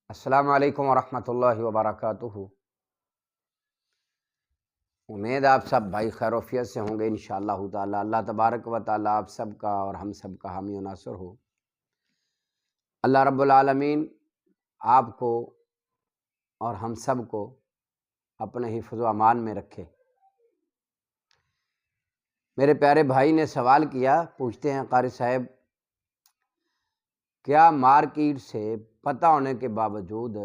السلام علیکم ورحمۃ اللہ وبرکاتہ۔ امید آپ سب بھائی خیر وفیت سے ہوں گے انشاءاللہ تعالی۔ اللہ تبارک و تعالی آپ سب کا اور ہم سب کا حامی و ناصر ہو۔ اللہ رب العالمین آپ کو اور ہم سب کو اپنے حفظ و امان میں رکھے۔ میرے پیارے بھائی نے سوال کیا، پوچھتے ہیں قاری صاحب، کیا مارکیٹ سے پتہ ہونے کے باوجود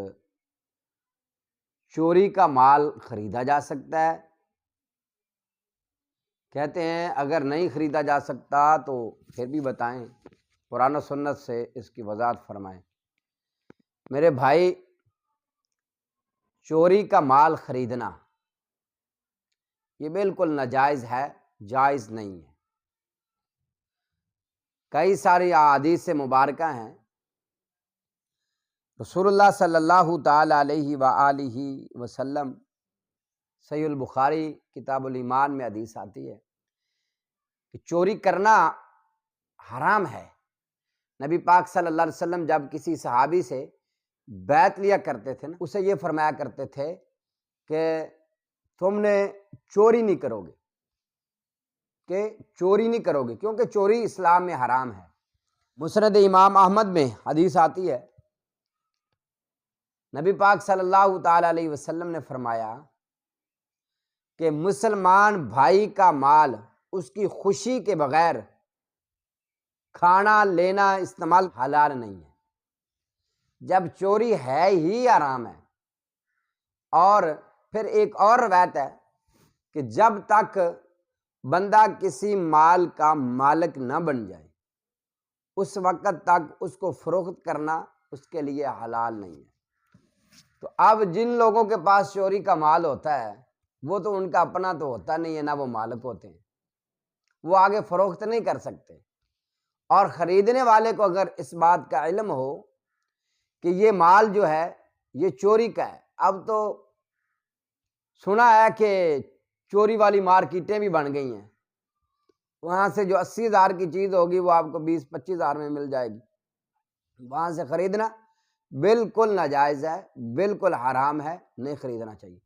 چوری کا مال خریدا جا سکتا ہے؟ کہتے ہیں اگر نہیں خریدا جا سکتا تو پھر بھی بتائیں، قرآن و سنت سے اس کی وضاحت فرمائیں۔ میرے بھائی، چوری کا مال خریدنا یہ بالکل ناجائز ہے، جائز نہیں ہے۔ کئی ساری احادیث مبارکہ ہیں، رسول اللہ صلی اللہ تعالی علیہ وآلہ وسلم، صحیح البخاری کتاب الایمان میں حدیث آتی ہے کہ چوری کرنا حرام ہے۔ نبی پاک صلی اللہ علیہ وسلم جب کسی صحابی سے بیعت لیا کرتے تھے نا، اسے یہ فرمایا کرتے تھے کہ تم نے چوری نہیں کرو گے، کیونکہ چوری اسلام میں حرام ہے۔ مسند امام احمد میں حدیث آتی ہے، نبی پاک صلی اللہ تعالی علیہ وسلم نے فرمایا کہ مسلمان بھائی کا مال اس کی خوشی کے بغیر کھانا لینا استعمال حلال نہیں ہے۔ جب چوری ہے ہی حرام ہے۔ اور پھر ایک اور روایت ہے کہ جب تک بندہ کسی مال کا مالک نہ بن جائے اس وقت تک اس کو فروخت کرنا اس کے لیے حلال نہیں ہے۔ تو اب جن لوگوں کے پاس چوری کا مال ہوتا ہے وہ تو ان کا اپنا تو ہوتا نہیں ہے، نہ وہ مالک ہوتے ہیں، وہ آگے فروخت نہیں کر سکتے۔ اور خریدنے والے کو اگر اس بات کا علم ہو کہ یہ مال جو ہے یہ چوری کا ہے، اب تو سنا ہے کہ چوری والی مارکیٹیں بھی بن گئی ہیں، وہاں سے جو 80,000 کی چیز ہوگی وہ آپ کو 20-25,000 میں مل جائے گی۔ وہاں سے خریدنا بالکل ناجائز ہے، بالکل حرام ہے، نہیں خریدنا چاہیے۔